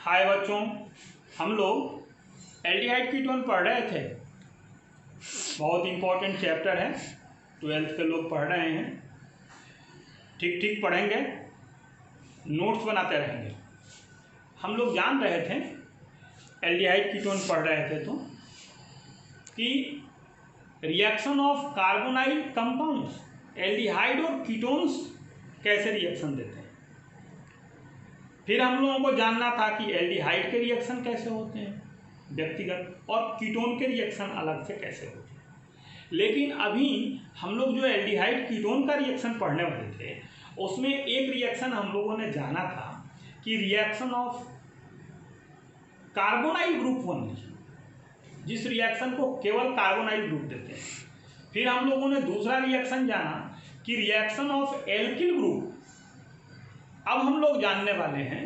हाय बच्चों, हम लोग एल्डिहाइड कीटोन पढ़ रहे थे। बहुत इंपॉर्टेंट चैप्टर है, 12th के लोग पढ़ रहे हैं। ठीक ठीक पढ़ेंगे, नोट्स बनाते रहेंगे। हम लोग जान रहे थे, एल्डिहाइड कीटोन पढ़ रहे थे तो कि reaction of carbonyl compounds, aldehyde और कीटोन्स कैसे रिएक्शन देते हैं। फिर हम लोगों को जानना था कि एल्डिहाइड के रिएक्शन कैसे होते हैं व्यक्तिगत, और कीटोन के रिएक्शन अलग से कैसे होते हैं। लेकिन अभी हम लोग जो एल्डिहाइड कीटोन का रिएक्शन पढ़ने वाले थे, उसमें एक रिएक्शन हम लोगों ने जाना था कि reaction of carbonyl group only, जिस रिएक्शन को केवल कार्बोनाइल ग्रुप देते हैं। फिर हम लोगों ने दूसरा रिएक्शन जाना कि रिएक्शन ऑफ एल्किल ग्रुप। अब हम लोग जानने वाले हैं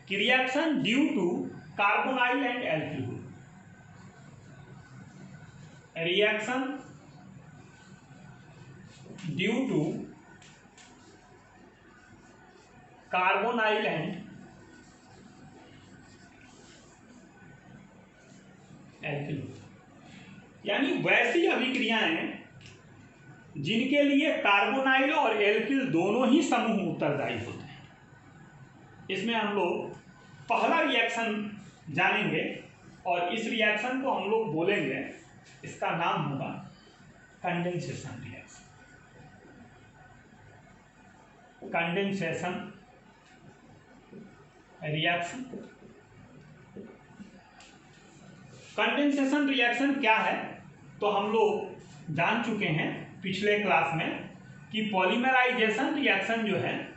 कि reaction due to carbonyl and alkyl group, reaction due to carbonyl and alkyl group, यानी वैसी अभिक्रियाएं जिनके लिए कार्बोनाइल और एल्किल दोनों ही समूह उत्तरदायी होते हैं। इसमें हम लोग पहला रिएक्शन जानेंगे और इस रिएक्शन को हम लोग बोलेंगे, इसका नाम होगा condensation reaction. Condensation reaction. Condensation reaction क्या है तो हम लोग जान चुके हैं पिछले क्लास में कि पॉलीमराइजेशन रिएक्शन जो है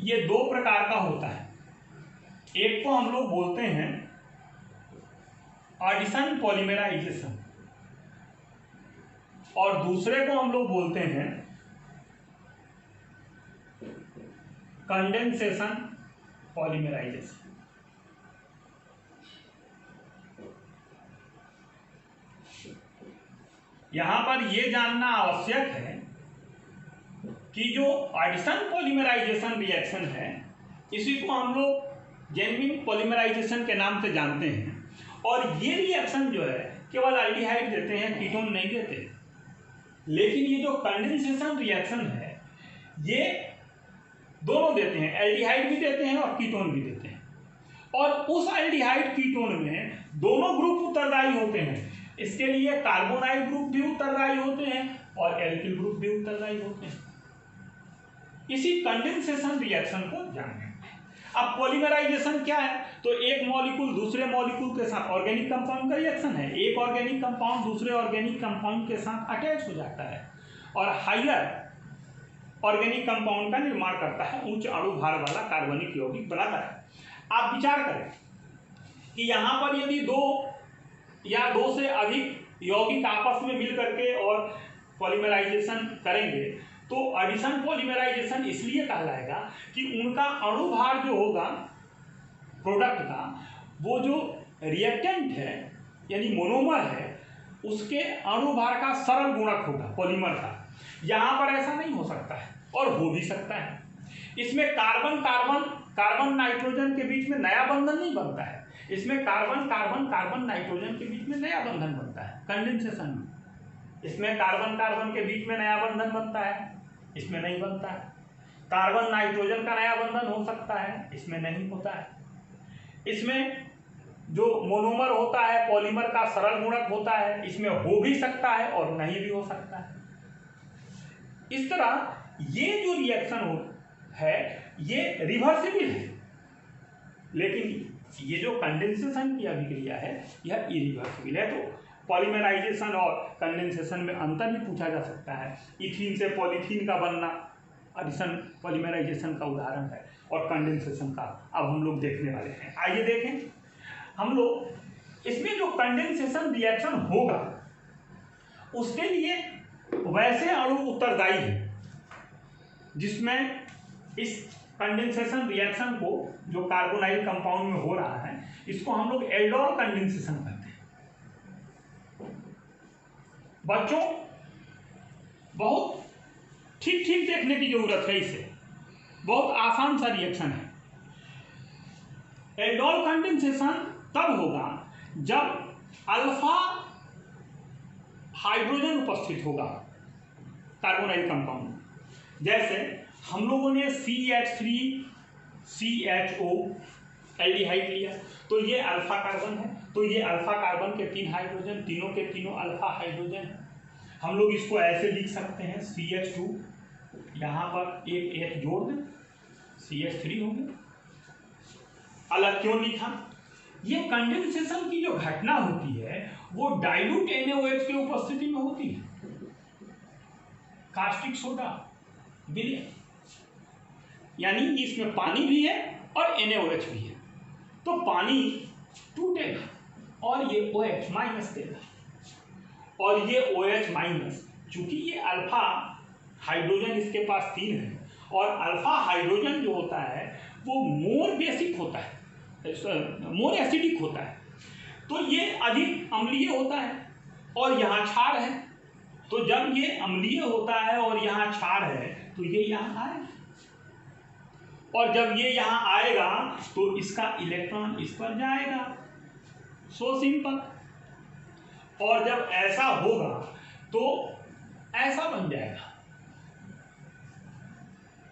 ये दो प्रकार का होता है। एक को हम लोग बोलते हैं एडिशन पॉलीमराइजेशन और दूसरे को हम लोग बोलते हैं कंडेंसेशन पॉलीमराइजेशन। यहां पर यह जानना आवश्यक है कि जो एडिशन पॉलीमराइजेशन रिएक्शन है, इसी को हम लोग जेन्युइन पॉलीमराइजेशन के नाम से जानते हैं। और ये रिएक्शन जो है केवल एल्डिहाइड देते हैं, कीटोन नहीं देते। लेकिन ये जो कंडेंसेशन रिएक्शन है ये दोनों देते हैं, एल्डिहाइड भी देते हैं और कीटोन भी देते हैं। और उस एल्डिहाइड कीटोन में दोनों ग्रुप उत्तरदायी होते हैं। इसके लिए कार्बोनाइल ग्रुप भी उत्तरदायी होते हैं और एल्किल ग्रुप भी उत्तरदायी होते हैं। इसी कंडेंसेशन रिएक्शन को जानेंगे। अब पॉलीमराइजेशन क्या है तो एक मॉलिक्यूल दूसरे मॉलिक्यूल के साथ, ऑर्गेनिक कंपाउंड का रिएक्शन है, एक ऑर्गेनिक कंपाउंड दूसरे ऑर्गेनिक कंपाउंड के साथ अटैच हो जाता है और हाइयर ऑर्गेनिक कंपाउंड का निर्माण करता है, उच्च अणु भार वाला कार्बनिक यौगिक बनाता है। आप विचार करें कि यहाँ पर यदि दो या दो से अधिक यौगिक आपस में मिल करके और पॉलीमराइजेशन करेंगे तो एडिशन पॉलीमराइजेशन इसलिए कहलाएगा कि उनका अणु भार जो होगा प्रोडक्ट का, वो जो रिएक्टेंट है यानी मोनोमर है, उसके अणु भार का सरल गुणक होगा पॉलीमर का। यहाँ पर ऐसा नहीं हो सकता है और हो भी सकता है। इसमें कार्बन नाइट्रोजन के बीच में नया बंधन नहीं बनता है। इसमें कार्बन नाइट्रोजन के बीच में नया बंधन बनता है कंडेंसेशन में। इसमें कार्बन के बीच में नया बंधन बनता है, इसमें नहीं बनता है। कार्बन नाइट्रोजन का नया बंधन हो सकता है, इसमें नहीं होता है। इसमें जो मोनोमर होता है, पॉलीमर का सरल गुणक होता है, इसमें हो भी सकता है और नहीं भी हो सकता है। इस तरह ये जो रिएक्शन है ये रिवर्सिबल है, लेकिन ये जो कंडेंसेशन की अभिक्रिया है यह इरिवर्सिबल है। तो पॉलीमराइजेशन और कंडेंसेशन में अंतर भी पूछा जा सकता है। इथीन से पॉलीथीन का बनना एडिशन पॉलीमराइजेशन का उदाहरण है और कंडेंसेशन का अब हम लोग देखने वाले हैं। आइए देखें हम लोग इसमें जो कंडेंसेशन रिएक्शन होगा उसके लिए वैसे अणु उत्तरदायी है जिसमें इस कंडेंसेशन रिएक्शन को जो कार्बोनाइल कंपाउंड में हो रहा है इसको हम लोग एल्डोल कंडेंसेशन कहते हैं। बच्चों बहुत ठीक ठीक देखने की जरूरत है। इसे बहुत आसान सा रिएक्शन है। एल्डोल कंडेंसेशन तब होगा जब अल्फा हाइड्रोजन उपस्थित होगा कार्बोनाइल कंपाउंड। जैसे हम लोगों ने CH3CHO एल्डिहाइड लिया, तो ये अल्फा कार्बन है, तो ये अल्फा कार्बन के 3 हाइड्रोजन, तीनों के तीनों अल्फा हाइड्रोजन है। हम लोग इसको ऐसे लिख सकते हैं CH2, यहाँ पर एक H जोड़ दें, CH3 हो गया। अलग क्यों लिखा? ये कंडेंसेशन की जो घटना होती है वो डाइल्यूट NaOH की उपस्थिति में होती है, कास्टिक सोडा विलय, यानी इसमें पानी भी है और NaOH भी है। तो पानी टूटेगा और ये OH माइनस देगा, और ये OH माइनस, चूंकि ये अल्फा हाइड्रोजन इसके पास 3 है, और अल्फा हाइड्रोजन जो होता है वो मोर बेसिक होता है, मोर एसिडिक होता है, तो ये अधिक अम्लीय होता है, और यहाँ क्षार है। तो जब ये अम्लीय होता है और यहाँ क्षार है तो ये यहाँ आएगा, और जब ये यहाँ आएगा तो इसका इलेक्ट्रॉन इस पर जाएगा, सो सिंपल। और जब ऐसा होगा तो ऐसा बन जाएगा,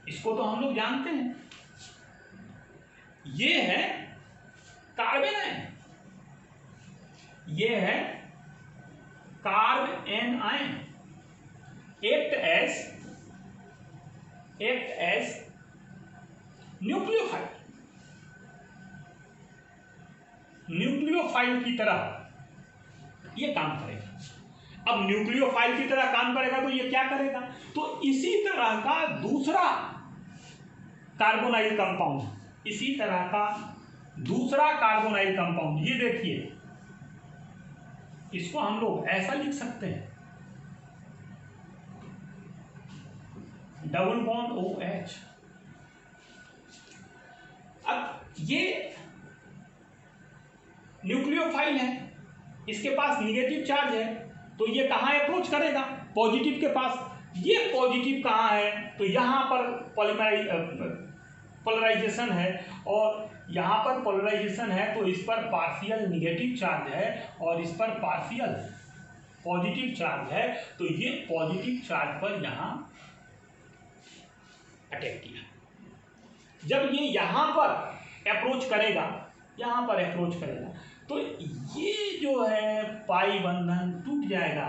इसको तो हम लोग जानते हैं, ये है कार्बन आयन, ये है carbanion, act as nucleophile की तरह ये काम करेगा। अब न्यूक्लियोफाइल की तरह काम करेगा तो ये क्या करेगा? तो इसी तरह का दूसरा कार्बोनाइल कंपाउंड, इसी तरह का दूसरा कार्बोनाइल कंपाउंड, ये देखिए, इसको हम लोग ऐसा लिख सकते हैं, डबल बॉन्ड OH। अब ये न्यूक्लियोफाइल है, इसके पास निगेटिव चार्ज है, तो ये कहाँ अप्रोच करेगा? पॉजिटिव के पास। ये पॉजिटिव कहाँ है? तो यहाँ पर पोलराइजेशन है, और यहाँ पर पोलराइजेशन है, तो इस पर पार्शियल निगेटिव चार्ज है और इस पर पार्शियल पॉजिटिव चार्ज है, तो ये पॉजिटिव चार्ज पर यहाँ अटैक किया। जब ये यहाँ पर अप्रोच करेगा, यहाँ पर अप्रोच करेगा, तो ये जो है पाई बंधन टूट जाएगा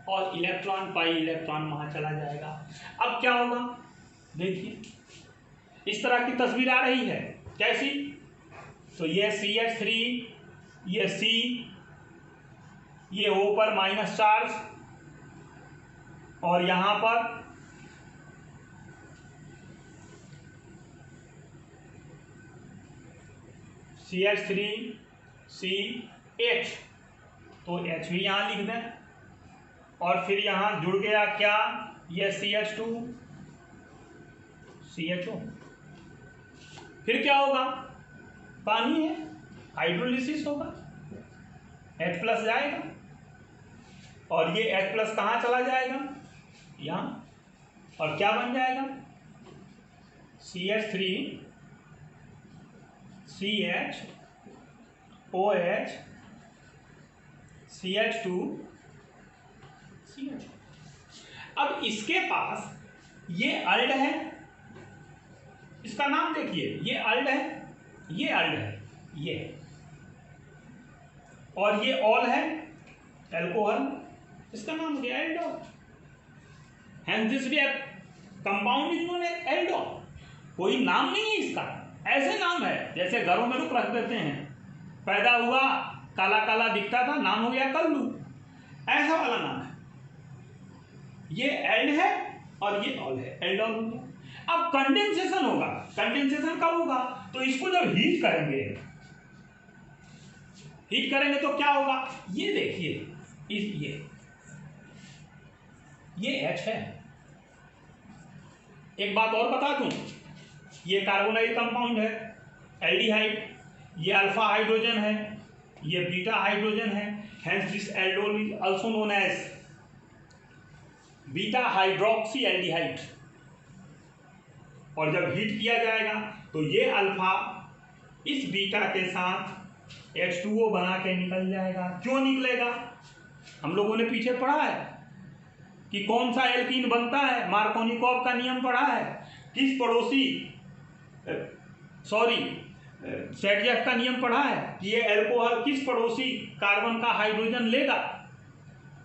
और इलेक्ट्रॉन पाई इलेक्ट्रॉन वहाँ चला जाएगा। अब क्या होगा? देखिए, इस तरह की तस्वीर आ रही है, कैसी? तो ये CH3, ये C, ये O पर माइनस चार्ज, और यहाँ पर CH3 CH, तो H भी यहाँ लिख दें, और फिर यहाँ जुड़ गया क्या? ये CH2 CHO। फिर क्या होगा? पानी है, हाइड्रोलिसिस होगा, H+ जाएगा, और ये H+ कहाँ चला जाएगा? यहाँ, और क्या बन जाएगा? CH3 CH OH CH2 CH। अब इसके पास ये अल्ड है, इसका नाम देखिए, ये अल्ड है, ये अल्ड है, ये, और ये ऑल है, एल्कोहल, इसका नाम क्या? Aldol. Hence this compound is known as aldol. कोई नाम नहीं है इसका, ऐसे नाम है जैसे घरों में लोग रख देते हैं, पैदा हुआ काला काला दिखता था, नाम हो गया कल्लू, ऐसा वाला नाम है। ये एल्ड है और ये ऑल है, एल्डोल हो गया। अब कंडेंसेशन होगा, कंडेंसेशन कब होगा? तो इसको जब हीट करेंगे, हीट करेंगे तो क्या होगा? ये देखिए, ये H है। एक बात और बता दूं, ये कार्बोनाइल कंपाउंड है, एल्डिहाइड, ये अल्फा हाइड्रोजन है, ये बीटा हाइड्रोजन है, hence this aldol is also known as beta hydroxy aldehyde. और जब हीट किया जाएगा तो ये अल्फा इस बीटा के साथ H2O बना के निकल जाएगा। क्यों निकलेगा? हम लोगों ने पीछे पढ़ा है कि कौन सा एल्कीन बनता है, मार्कोनिकॉव का नियम पढ़ा है। किस पड़ोसी सेटजेफ का नियम पढ़ा है कि ये एल्कोहल किस पड़ोसी कार्बन का हाइड्रोजन लेगा,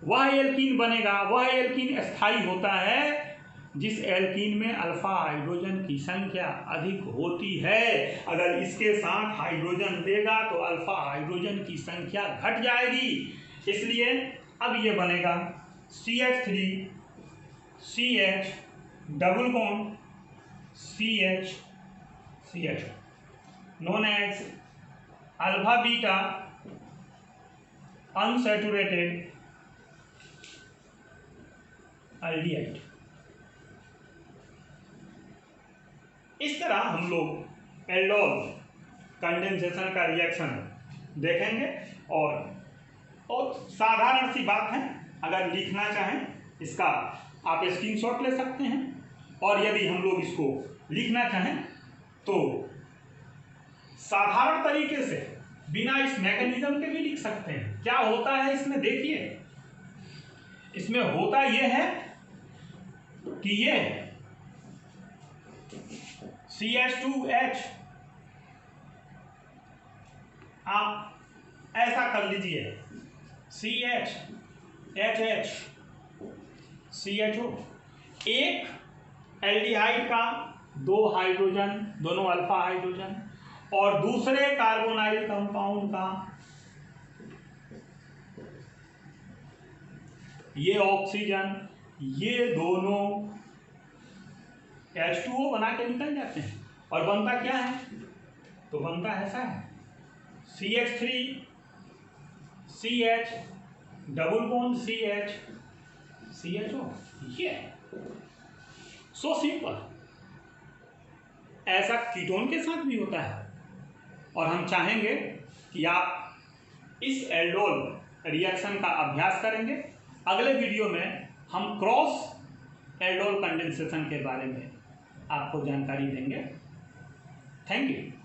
वह एल्कीन बनेगा। वह एल्कीन स्थायी होता है जिस एल्कीन में अल्फा हाइड्रोजन की संख्या अधिक होती है। अगर इसके साथ हाइड्रोजन लेगा तो अल्फा हाइड्रोजन की संख्या घट जाएगी। इसलिए अब ये बनेगा CH3 CH double bond CH CH known as alpha beta unsaturated aldehyde। इस तरह हम लोग एल्डोल कंडेंसेशन का रिएक्शन देखेंगे। और साधारण सी बात है, अगर लिखना चाहें इसका आप स्क्रीनशॉट ले सकते हैं, और यदि हम लोग इसको लिखना चाहें तो साधारण तरीके से बिना इस मैकेनिज्म के भी लिख सकते हैं। क्या होता है इसमें देखिए, इसमें होता यह है कि ये CH2H आप ऐसा कर लीजिए, CH HH CHO, एक एल्डिहाइड का 2 हाइड्रोजन, दोनों अल्फा हाइड्रोजन, और दूसरे कार्बोनाइल कंपाउंड का ये ऑक्सीजन, ये दोनों H2O बना के निकल जाते हैं। और बनता क्या है? तो बनता ऐसा है CH3 CH double bond CH CHO। ये सो सिंपल। ऐसा कीटोन के साथ भी होता है। और हम चाहेंगे कि आप इस एल्डोल रिएक्शन का अभ्यास करेंगे। अगले वीडियो में हम क्रॉस एल्डोल कंडेंसेशन के बारे में आपको जानकारी देंगे। Thank you.